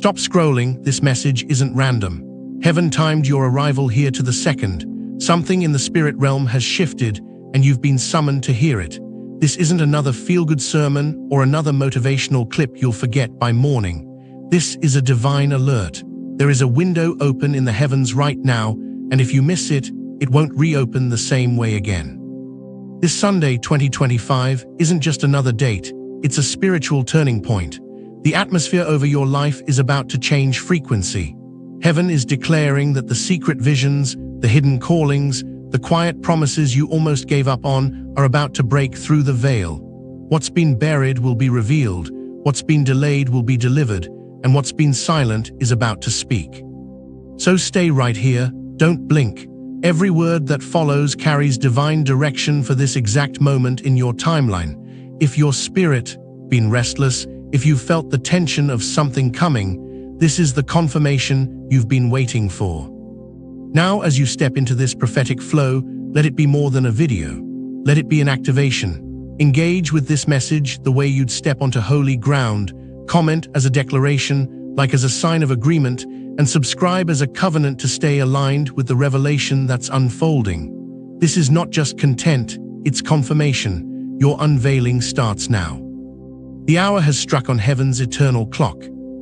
Stop scrolling, this message isn't random. Heaven timed your arrival here to the second. Something in the spirit realm has shifted, and you've been summoned to hear it. This isn't another feel-good sermon or another motivational clip you'll forget by morning. This is a divine alert. There is a window open in the heavens right now, and if you miss it, it won't reopen the same way again. This Sunday, 2025, isn't just another date, it's a spiritual turning point. The atmosphere over your life is about to change frequency. Heaven is declaring that the secret visions, the hidden callings, the quiet promises you almost gave up on are about to break through the veil. What's been buried will be revealed, what's been delayed will be delivered, and what's been silent is about to speak. So stay right here, don't blink. Every word that follows carries divine direction for this exact moment in your timeline. If your spirit been restless, if you felt the tension of something coming, this is the confirmation you've been waiting for. Now, as you step into this prophetic flow, let it be more than a video. Let it be an activation. Engage with this message the way you'd step onto holy ground. Comment as a declaration, like as a sign of agreement, and subscribe as a covenant to stay aligned with the revelation that's unfolding. This is not just content, it's confirmation. Your unveiling starts now. The hour has struck on heaven's eternal clock.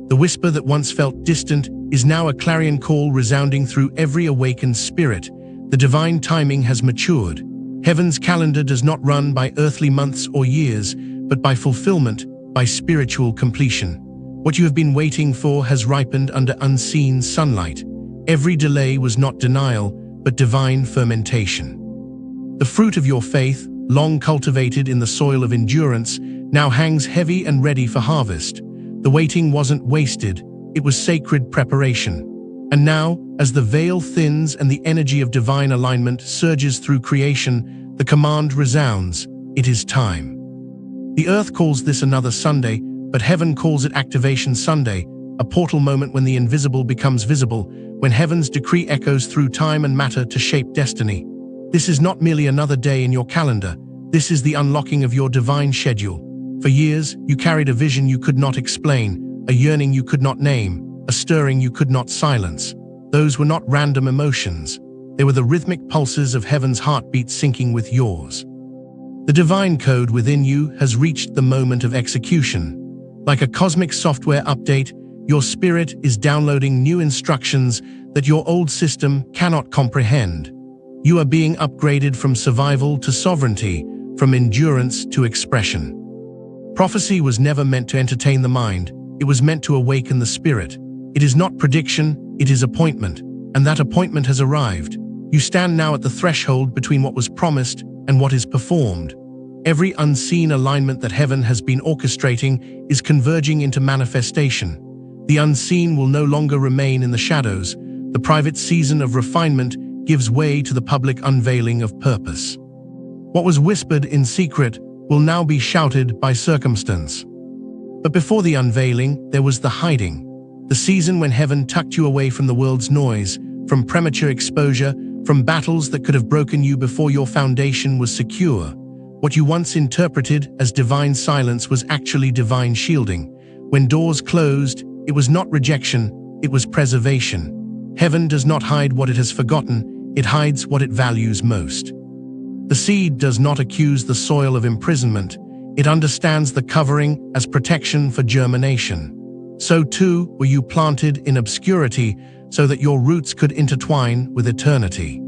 The whisper that once felt distant is now a clarion call resounding through every awakened spirit. The divine timing has matured. Heaven's calendar does not run by earthly months or years, but by fulfillment, by spiritual completion. What you have been waiting for has ripened under unseen sunlight. Every delay was not denial, but divine fermentation. The fruit of your faith, long cultivated in the soil of endurance, now hangs heavy and ready for harvest. The waiting wasn't wasted, it was sacred preparation. And now, as the veil thins and the energy of divine alignment surges through creation, the command resounds, it is time. The earth calls this another Sunday, but heaven calls it Activation Sunday, a portal moment when the invisible becomes visible, when heaven's decree echoes through time and matter to shape destiny. This is not merely another day in your calendar, this is the unlocking of your divine schedule. For years, you carried a vision you could not explain, a yearning you could not name, a stirring you could not silence. Those were not random emotions. They were the rhythmic pulses of heaven's heartbeat syncing with yours. The divine code within you has reached the moment of execution. Like a cosmic software update, your spirit is downloading new instructions that your old system cannot comprehend. You are being upgraded from survival to sovereignty, from endurance to expression. Prophecy was never meant to entertain the mind, it was meant to awaken the spirit. It is not prediction, it is appointment, and that appointment has arrived. You stand now at the threshold between what was promised and what is performed. Every unseen alignment that heaven has been orchestrating is converging into manifestation. The unseen will no longer remain in the shadows. The private season of refinement gives way to the public unveiling of purpose. What was whispered in secret will now be shouted by circumstance. But before the unveiling, there was the hiding. The season when heaven tucked you away from the world's noise, from premature exposure, from battles that could have broken you before your foundation was secure. What you once interpreted as divine silence was actually divine shielding. When doors closed, it was not rejection, it was preservation. Heaven does not hide what it has forgotten, it hides what it values most. The seed does not accuse the soil of imprisonment, it understands the covering as protection for germination. So too were you planted in obscurity so that your roots could intertwine with eternity.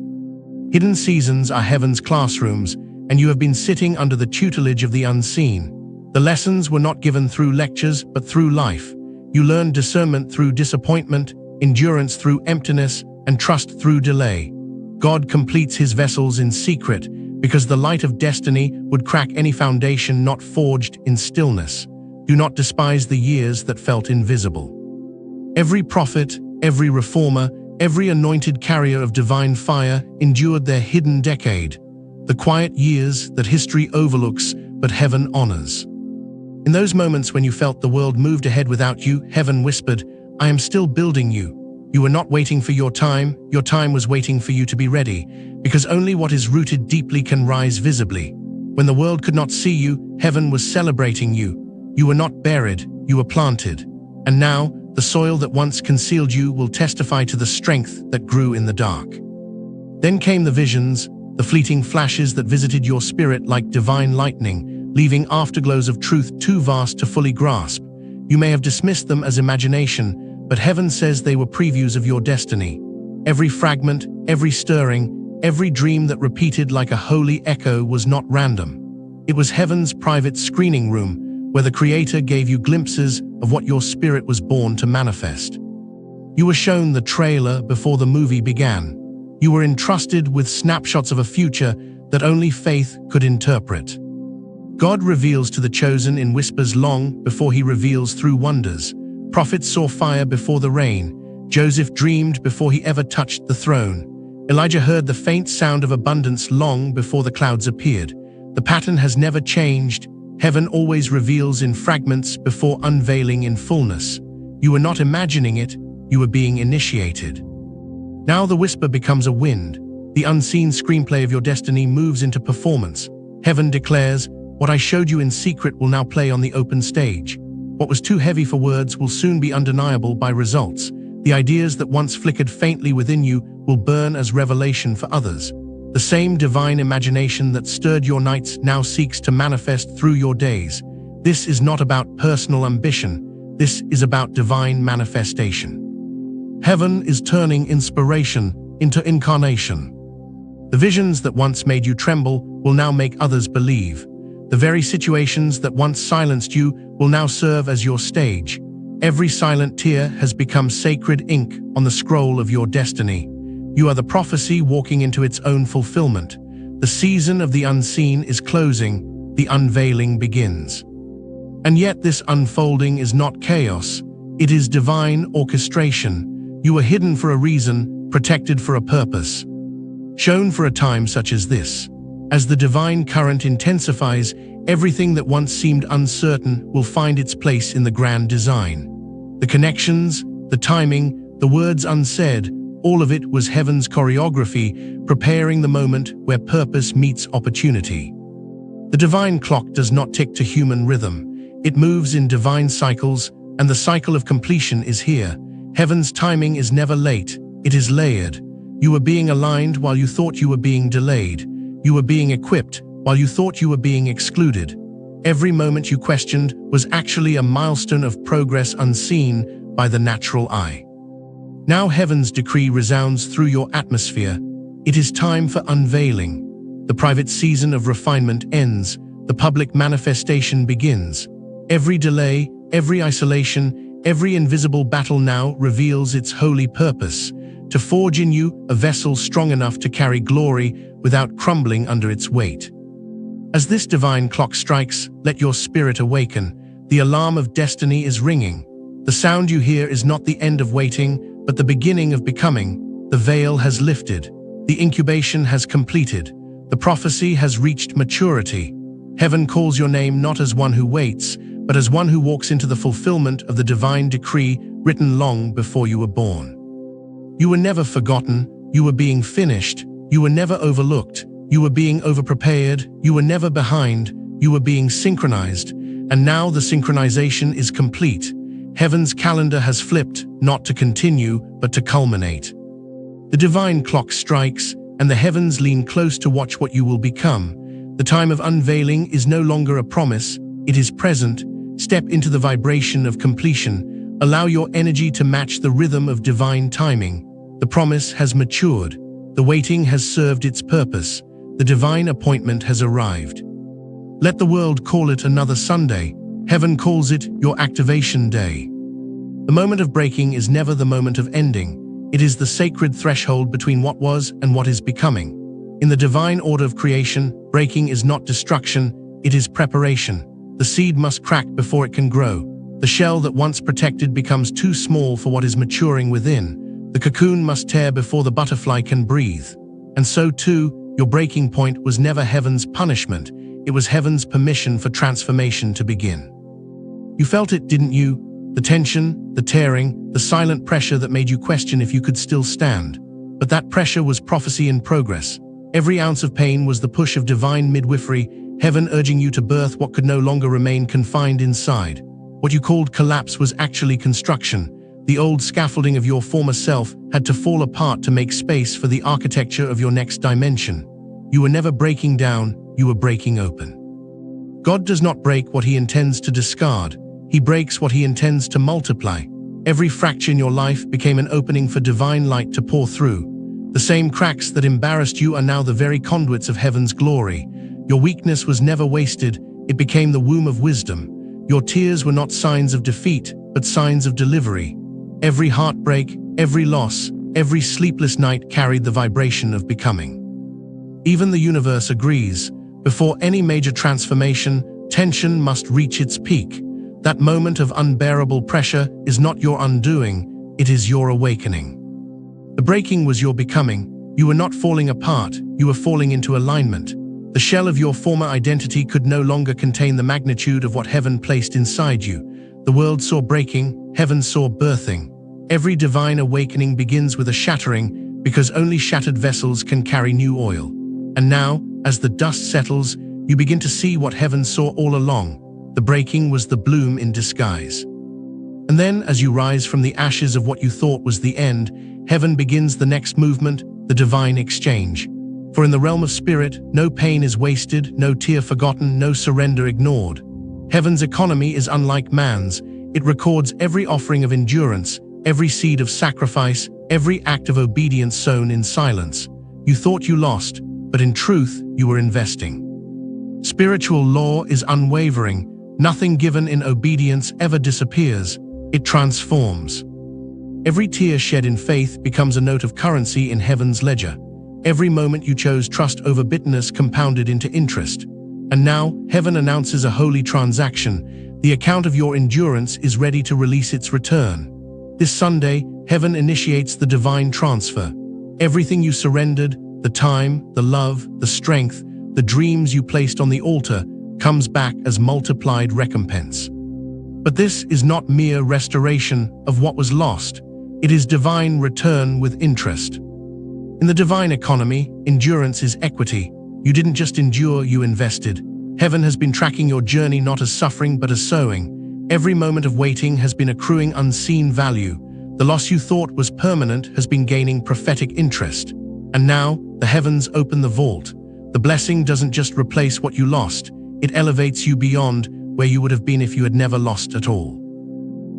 Hidden seasons are heaven's classrooms, and you have been sitting under the tutelage of the unseen. The lessons were not given through lectures, but through life. You learned discernment through disappointment, endurance through emptiness, and trust through delay. God completes his vessels in secret, because the light of destiny would crack any foundation not forged in stillness. Do not despise the years that felt invisible. Every prophet, every reformer, every anointed carrier of divine fire endured their hidden decade, the quiet years that history overlooks but heaven honors. In those moments when you felt the world moved ahead without you, heaven whispered, "I am still building you." You were not waiting for your time was waiting for you to be ready, because only what is rooted deeply can rise visibly. When the world could not see you, heaven was celebrating you. You were not buried, you were planted. And now, The soil that once concealed you will testify to the strength that grew in the dark. Then came the visions, the fleeting flashes that visited your spirit like divine lightning, leaving afterglows of truth too vast to fully grasp. You may have dismissed them as imagination, but heaven says they were previews of your destiny. Every fragment, every stirring, every dream that repeated like a holy echo was not random. It was heaven's private screening room, where the Creator gave you glimpses of what your spirit was born to manifest. You were shown the trailer before the movie began. You were entrusted with snapshots of a future that only faith could interpret. God reveals to the chosen in whispers long before he reveals through wonders. Prophets saw fire before the rain. Joseph dreamed before he ever touched the throne. Elijah heard the faint sound of abundance long before the clouds appeared. The pattern has never changed. Heaven always reveals in fragments before unveiling in fullness. You were not imagining it, you were being initiated. Now the whisper becomes a wind. The unseen screenplay of your destiny moves into performance. Heaven declares, what I showed you in secret will now play on the open stage. What was too heavy for words will soon be undeniable by results. The ideas that once flickered faintly within you will burn as revelation for others. The same divine imagination that stirred your nights now seeks to manifest through your days. This is not about personal ambition. This is about divine manifestation. Heaven is turning inspiration into incarnation. The visions that once made you tremble will now make others believe. The very situations that once silenced you will now serve as your stage. Every silent tear has become sacred ink on the scroll of your destiny. You are the prophecy walking into its own fulfillment. The season of the unseen is closing, the unveiling begins. And yet this unfolding is not chaos, it is divine orchestration. You are hidden for a reason, protected for a purpose. Shown for a time such as this. As the divine current intensifies, everything that once seemed uncertain will find its place in the grand design. The connections, the timing, the words unsaid, all of it was heaven's choreography, preparing the moment where purpose meets opportunity. The divine clock does not tick to human rhythm. It moves in divine cycles, and the cycle of completion is here. Heaven's timing is never late, it is layered. You were being aligned while you thought you were being delayed. You were being equipped while you thought you were being excluded. Every moment you questioned was actually a milestone of progress unseen by the natural eye. Now heaven's decree resounds through your atmosphere. It is time for unveiling. The private season of refinement ends. The public manifestation begins. Every delay, every isolation, every invisible battle now reveals its holy purpose, to forge in you a vessel strong enough to carry glory without crumbling under its weight. As this divine clock strikes, let your spirit awaken. The alarm of destiny is ringing. The sound you hear is not the end of waiting, but the beginning of becoming. The veil has lifted. The incubation has completed. The prophecy has reached maturity. Heaven calls your name not as one who waits, but as one who walks into the fulfillment of the divine decree written long before you were born. You were never forgotten. You were being finished. You were never overlooked. You were being overprepared. You were never behind. You were being synchronized. And now the synchronization is complete. Heaven's calendar has flipped, not to continue, but to culminate. The divine clock strikes, and the heavens lean close to watch what you will become. The time of unveiling is no longer a promise, it is present. Step into the vibration of completion. Allow your energy to match the rhythm of divine timing. The promise has matured. The waiting has served its purpose. The divine appointment has arrived. Let the world call it another Sunday. Heaven calls it your activation day. The moment of breaking is never the moment of ending. It is the sacred threshold between what was and what is becoming. In the divine order of creation, breaking is not destruction, it is preparation. The seed must crack before it can grow. The shell that once protected becomes too small for what is maturing within. The cocoon must tear before the butterfly can breathe. And so too, your breaking point was never heaven's punishment, it was heaven's permission for transformation to begin. You felt it, didn't you? The tension, the tearing, the silent pressure that made you question if you could still stand. But that pressure was prophecy in progress. Every ounce of pain was the push of divine midwifery, heaven urging you to birth what could no longer remain confined inside. What you called collapse was actually construction. The old scaffolding of your former self had to fall apart to make space for the architecture of your next dimension. You were never breaking down, you were breaking open. God does not break what He intends to discard. He breaks what He intends to multiply. Every fracture in your life became an opening for divine light to pour through. The same cracks that embarrassed you are now the very conduits of heaven's glory. Your weakness was never wasted, it became the womb of wisdom. Your tears were not signs of defeat, but signs of delivery. Every heartbreak, every loss, every sleepless night carried the vibration of becoming. Even the universe agrees. Before any major transformation, tension must reach its peak. That moment of unbearable pressure is not your undoing, it is your awakening. The breaking was your becoming. You were not falling apart, you were falling into alignment. The shell of your former identity could no longer contain the magnitude of what heaven placed inside you. The world saw breaking, heaven saw birthing. Every divine awakening begins with a shattering, because only shattered vessels can carry new oil. And now, as the dust settles, you begin to see what heaven saw all along. The breaking was the bloom in disguise. And then, as you rise from the ashes of what you thought was the end, heaven begins the next movement, the divine exchange. For in the realm of spirit, no pain is wasted, no tear forgotten, no surrender ignored. Heaven's economy is unlike man's. It records every offering of endurance, every seed of sacrifice, every act of obedience sown in silence. You thought you lost, but in truth, you were investing. Spiritual law is unwavering. Nothing given in obedience ever disappears. It transforms. Every tear shed in faith becomes a note of currency in heaven's ledger. Every moment you chose trust over bitterness compounded into interest. And now, heaven announces a holy transaction. The account of your endurance is ready to release its return. This Sunday, heaven initiates the divine transfer. Everything you surrendered, the time, the love, the strength, the dreams you placed on the altar, comes back as multiplied recompense. But this is not mere restoration of what was lost. It is divine return with interest. In the divine economy, endurance is equity. You didn't just endure, you invested. Heaven has been tracking your journey not as suffering but as sowing. Every moment of waiting has been accruing unseen value. The loss you thought was permanent has been gaining prophetic interest. And now, the heavens open the vault. The blessing doesn't just replace what you lost, it elevates you beyond where you would have been if you had never lost at all.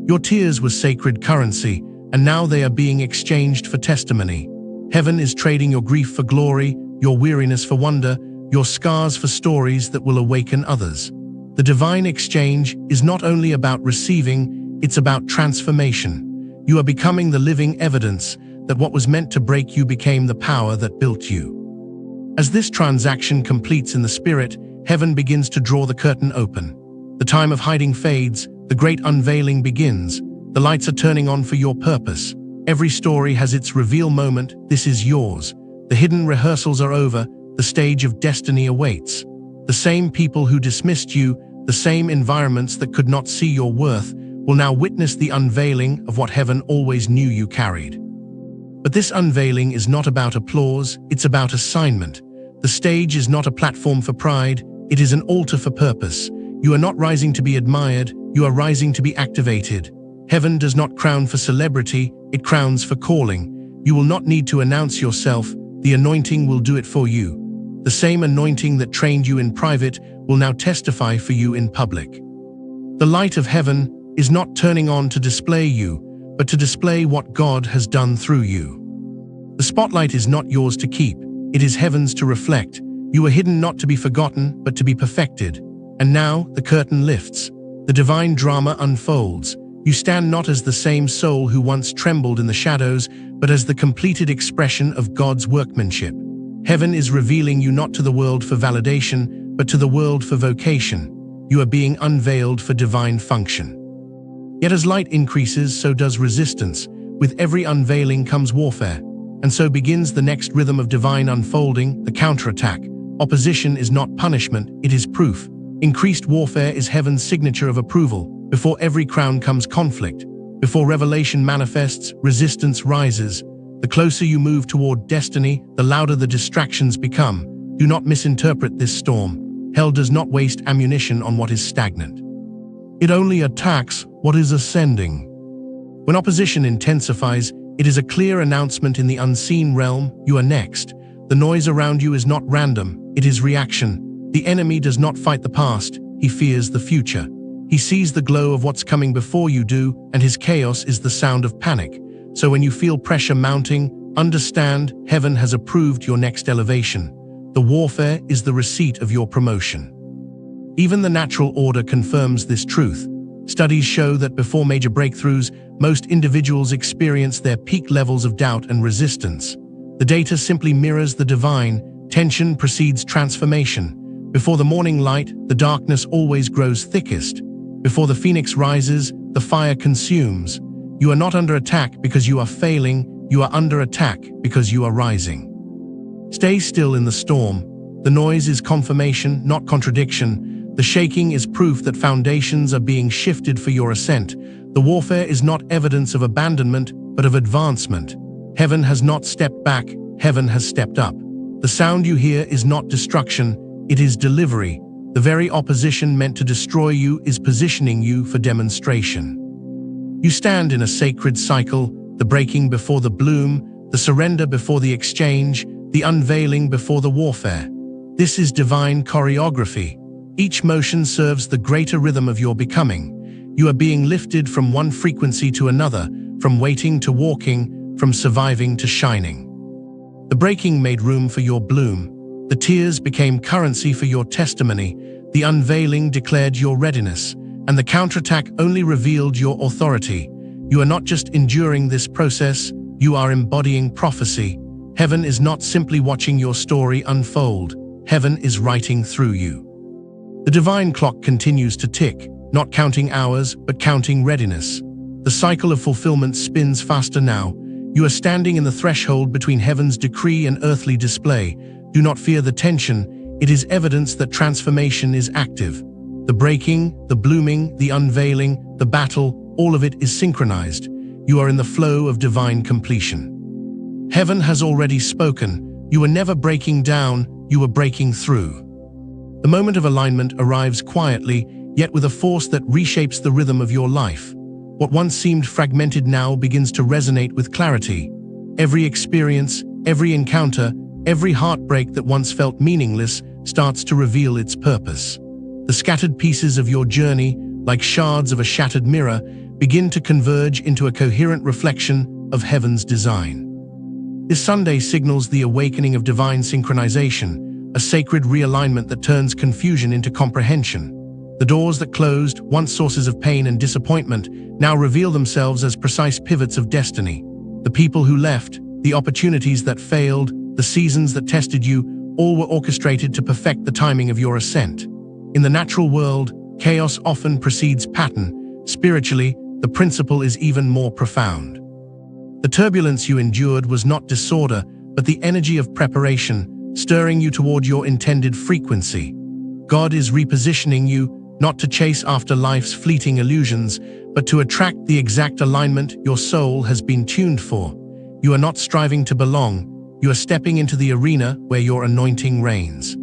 Your tears were sacred currency, and now they are being exchanged for testimony. Heaven is trading your grief for glory, your weariness for wonder, your scars for stories that will awaken others. The divine exchange is not only about receiving, it's about transformation. You are becoming the living evidence that what was meant to break you became the power that built you. As this transaction completes in the spirit, heaven begins to draw the curtain open. The time of hiding fades, the great unveiling begins. The lights are turning on for your purpose. Every story has its reveal moment. This is yours. The hidden rehearsals are over. The stage of destiny awaits. The same people who dismissed you, the same environments that could not see your worth, will now witness the unveiling of what heaven always knew you carried. But this unveiling is not about applause, it's about assignment. The stage is not a platform for pride, it is an altar for purpose. You are not rising to be admired, you are rising to be activated. Heaven does not crown for celebrity, it crowns for calling. You will not need to announce yourself, the anointing will do it for you. The same anointing that trained you in private will now testify for you in public. The light of heaven is not turning on to display you, but to display what God has done through you. The spotlight is not yours to keep, it is heaven's to reflect. You were hidden not to be forgotten, but to be perfected. And now the curtain lifts. The divine drama unfolds. You stand not as the same soul who once trembled in the shadows, but as the completed expression of God's workmanship. Heaven is revealing you not to the world for validation, but to the world for vocation. You are being unveiled for divine function. Yet as light increases, so does resistance. With every unveiling comes warfare. And so begins the next rhythm of divine unfolding, the counterattack. Opposition is not punishment, it is proof. Increased warfare is heaven's signature of approval. Before every crown comes conflict. Before revelation manifests, resistance rises. The closer you move toward destiny, the louder the distractions become. Do not misinterpret this storm. Hell does not waste ammunition on what is stagnant. It only attacks what is ascending. When opposition intensifies, it is a clear announcement in the unseen realm: you are next. The noise around you is not random, it is reaction. The enemy does not fight the past, he fears the future. He sees the glow of what's coming before you do, and his chaos is the sound of panic. So when you feel pressure mounting, understand, heaven has approved your next elevation. The warfare is the receipt of your promotion. Even the natural order confirms this truth. Studies show that before major breakthroughs, most individuals experience their peak levels of doubt and resistance. The data simply mirrors the divine. Tension precedes transformation. Before the morning light, the darkness always grows thickest. Before the phoenix rises, the fire consumes. You are not under attack because you are failing, you are under attack because you are rising. Stay still in the storm. The noise is confirmation, not contradiction. The shaking is proof that foundations are being shifted for your ascent. The warfare is not evidence of abandonment, but of advancement. Heaven has not stepped back, heaven has stepped up. The sound you hear is not destruction, it is delivery. The very opposition meant to destroy you is positioning you for demonstration. You stand in a sacred cycle, the breaking before the bloom, the surrender before the exchange, the unveiling before the warfare. This is divine choreography. Each motion serves the greater rhythm of your becoming. You are being lifted from one frequency to another, from waiting to walking, from surviving to shining. The breaking made room for your bloom. The tears became currency for your testimony. The unveiling declared your readiness, and the counterattack only revealed your authority. You are not just enduring this process, you are embodying prophecy. Heaven is not simply watching your story unfold, heaven is writing through you. The divine clock continues to tick, not counting hours, but counting readiness. The cycle of fulfillment spins faster now. You are standing in the threshold between heaven's decree and earthly display. Do not fear the tension, it is evidence that transformation is active. The breaking, the blooming, the unveiling, the battle, all of it is synchronized. You are in the flow of divine completion. Heaven has already spoken. You were never breaking down, you were breaking through. The moment of alignment arrives quietly, yet with a force that reshapes the rhythm of your life. What once seemed fragmented now begins to resonate with clarity. Every experience, every encounter, every heartbreak that once felt meaningless starts to reveal its purpose. The scattered pieces of your journey, like shards of a shattered mirror, begin to converge into a coherent reflection of heaven's design. This Sunday signals the awakening of divine synchronization, a sacred realignment that turns confusion into comprehension. The doors that closed, once sources of pain and disappointment, now reveal themselves as precise pivots of destiny. The people who left, the opportunities that failed, the seasons that tested you, all were orchestrated to perfect the timing of your ascent. In the natural world, chaos often precedes pattern. Spiritually, the principle is even more profound. The turbulence you endured was not disorder, but the energy of preparation, stirring you toward your intended frequency. God is repositioning you, not to chase after life's fleeting illusions, but to attract the exact alignment your soul has been tuned for. You are not striving to belong, you are stepping into the arena where your anointing reigns.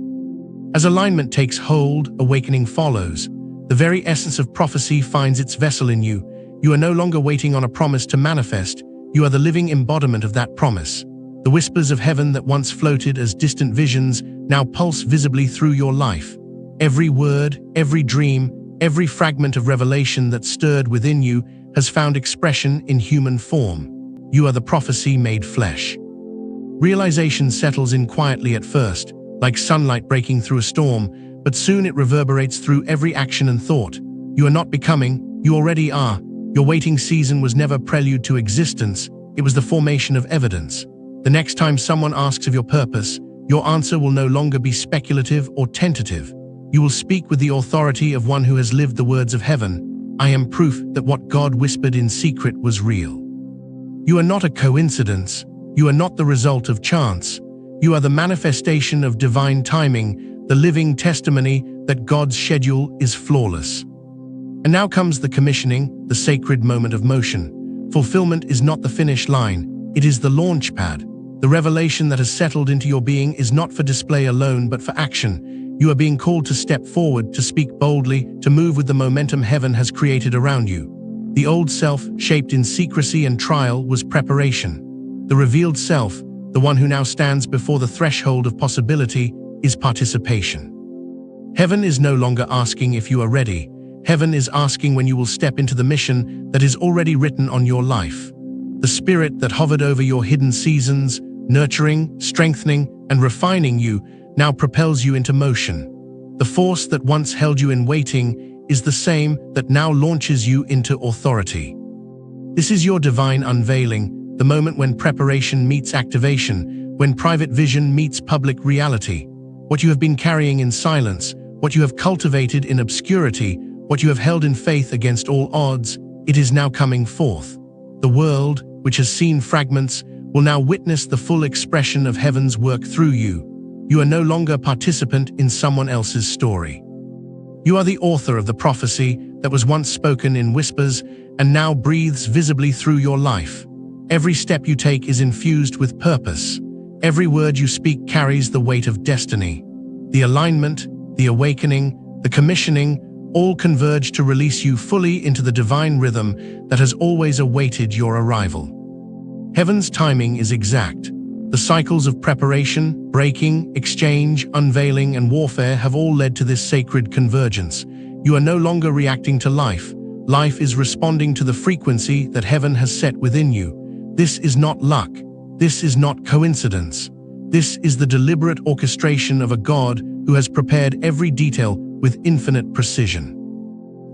As alignment takes hold, awakening follows. The very essence of prophecy finds its vessel in you. You are no longer waiting on a promise to manifest, you are the living embodiment of that promise. The whispers of heaven that once floated as distant visions now pulse visibly through your life. Every word, every dream, every fragment of revelation that stirred within you has found expression in human form. You are the prophecy made flesh. Realization settles in quietly at first, like sunlight breaking through a storm, but soon it reverberates through every action and thought. You are not becoming, you already are. Your waiting season was never prelude to existence, it was the formation of evidence. The next time someone asks of your purpose, your answer will no longer be speculative or tentative. You will speak with the authority of one who has lived the words of heaven. I am proof that what God whispered in secret was real. You are not a coincidence. You are not the result of chance. You are the manifestation of divine timing, the living testimony that God's schedule is flawless. And now comes the commissioning, the sacred moment of motion. Fulfillment is not the finish line, it is the launch pad. The revelation that has settled into your being is not for display alone but for action. You are being called to step forward, to speak boldly, to move with the momentum heaven has created around you. The old self, shaped in secrecy and trial, was preparation. The revealed self, the one who now stands before the threshold of possibility, is participation. Heaven is no longer asking if you are ready. Heaven is asking when you will step into the mission that is already written on your life. The spirit that hovered over your hidden seasons, nurturing, strengthening, and refining you, now propels you into motion. The force that once held you in waiting is the same that now launches you into authority. This is your divine unveiling, the moment when preparation meets activation, when private vision meets public reality. What you have been carrying in silence, what you have cultivated in obscurity, what you have held in faith against all odds, it is now coming forth. The world, which has seen fragments, will now witness the full expression of heaven's work through you. You are no longer a participant in someone else's story. You are the author of the prophecy that was once spoken in whispers and now breathes visibly through your life. Every step you take is infused with purpose. Every word you speak carries the weight of destiny. The alignment, the awakening, the commissioning, all converge to release you fully into the divine rhythm that has always awaited your arrival. Heaven's timing is exact. The cycles of preparation, breaking, exchange, unveiling, and warfare have all led to this sacred convergence. You are no longer reacting to life. Life is responding to the frequency that heaven has set within you. This is not luck. This is not coincidence. This is the deliberate orchestration of a God who has prepared every detail with infinite precision.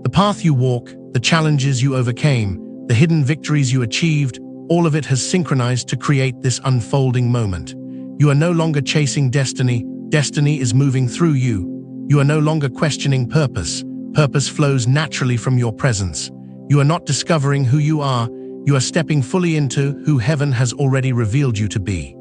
The path you walk, the challenges you overcame, the hidden victories you achieved, all of it has synchronized to create this unfolding moment. You are no longer chasing destiny. Destiny is moving through you. You are no longer questioning purpose. Purpose flows naturally from your presence. You are not discovering who you are. You are stepping fully into who heaven has already revealed you to be.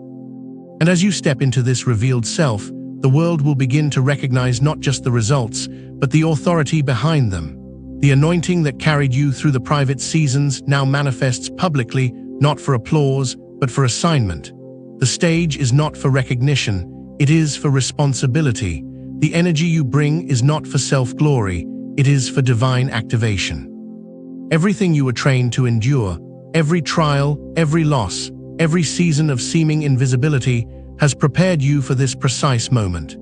And as you step into this revealed self, the world will begin to recognize not just the results, but the authority behind them. The anointing that carried you through the private seasons now manifests publicly, not for applause, but for assignment. The stage is not for recognition, it is for responsibility. The energy you bring is not for self-glory, it is for divine activation. Everything you were trained to endure, every trial, every loss, every season of seeming invisibility has prepared you for this precise moment.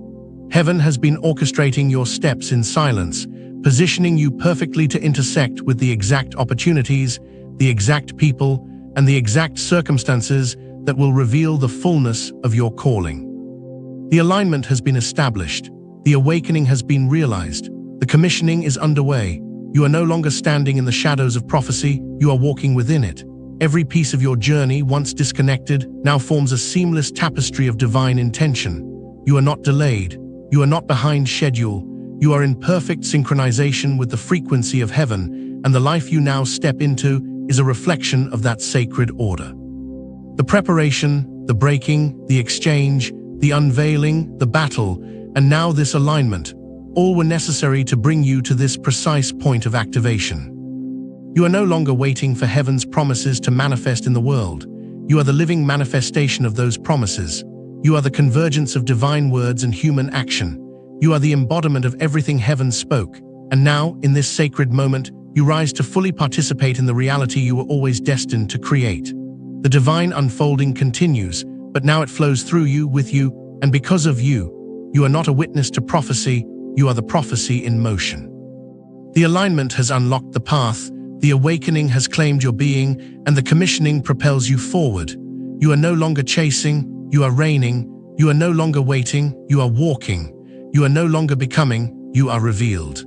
Heaven has been orchestrating your steps in silence, positioning you perfectly to intersect with the exact opportunities, the exact people, and the exact circumstances that will reveal the fullness of your calling. The alignment has been established. The awakening has been realized. The commissioning is underway. You are no longer standing in the shadows of prophecy, you are walking within it. Every piece of your journey, once disconnected, now forms a seamless tapestry of divine intention. You are not delayed. You are not behind schedule. You are in perfect synchronization with the frequency of heaven, and the life you now step into is a reflection of that sacred order. The preparation, the breaking, the exchange, the unveiling, the battle, and now this alignment, all were necessary to bring you to this precise point of activation. You are no longer waiting for heaven's promises to manifest in the world. You are the living manifestation of those promises. You are the convergence of divine words and human action. You are the embodiment of everything heaven spoke. And now, in this sacred moment, you rise to fully participate in the reality you were always destined to create. The divine unfolding continues, but now it flows through you, with you, and because of you. You are not a witness to prophecy, you are the prophecy in motion. The alignment has unlocked the path, the awakening has claimed your being, and the commissioning propels you forward. You are no longer chasing, you are reigning. You are no longer waiting, you are walking. You are no longer becoming, you are revealed.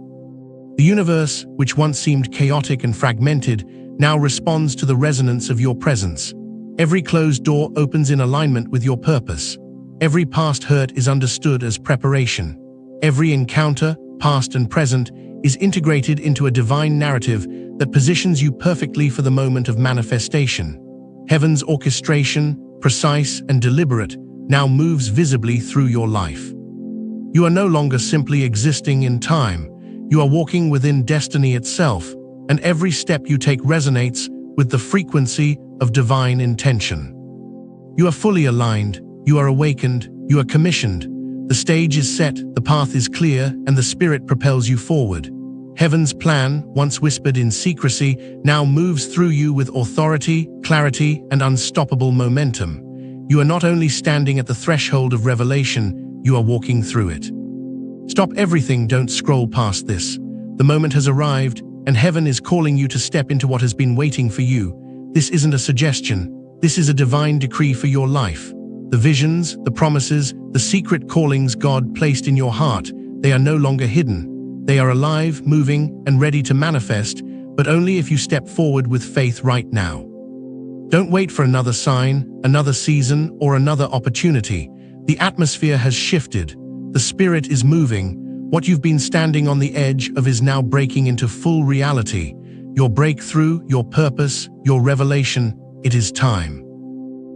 The universe, which once seemed chaotic and fragmented, now responds to the resonance of your presence. Every closed door opens in alignment with your purpose. Every past hurt is understood as preparation. Every encounter, past and present, is integrated into a divine narrative that positions you perfectly for the moment of manifestation. Heaven's orchestration, precise and deliberate, now moves visibly through your life. You are no longer simply existing in time. You are walking within destiny itself, and every step you take resonates with the frequency of divine intention. You are fully aligned, you are awakened, you are commissioned. The stage is set, the path is clear, and the spirit propels you forward. Heaven's plan, once whispered in secrecy, now moves through you with authority, clarity, and unstoppable momentum. You are not only standing at the threshold of revelation, you are walking through it. Stop everything, don't scroll past this. The moment has arrived, and heaven is calling you to step into what has been waiting for you. This isn't a suggestion, this is a divine decree for your life. The visions, the promises, the secret callings God placed in your heart, they are no longer hidden. They are alive, moving, and ready to manifest, but only if you step forward with faith right now. Don't wait for another sign, another season, or another opportunity. The atmosphere has shifted. The Spirit is moving. What you've been standing on the edge of is now breaking into full reality. Your breakthrough, your purpose, your revelation, it is time.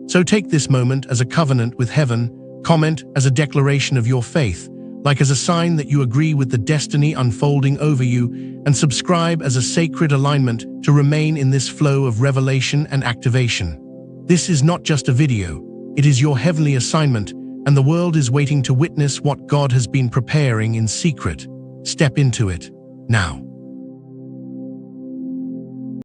So take this moment as a covenant with heaven, comment as a declaration of your faith, like as a sign that you agree with the destiny unfolding over you, and subscribe as a sacred alignment to remain in this flow of revelation and activation. This is not just a video, it is your heavenly assignment, and the world is waiting to witness what God has been preparing in secret. Step into it now.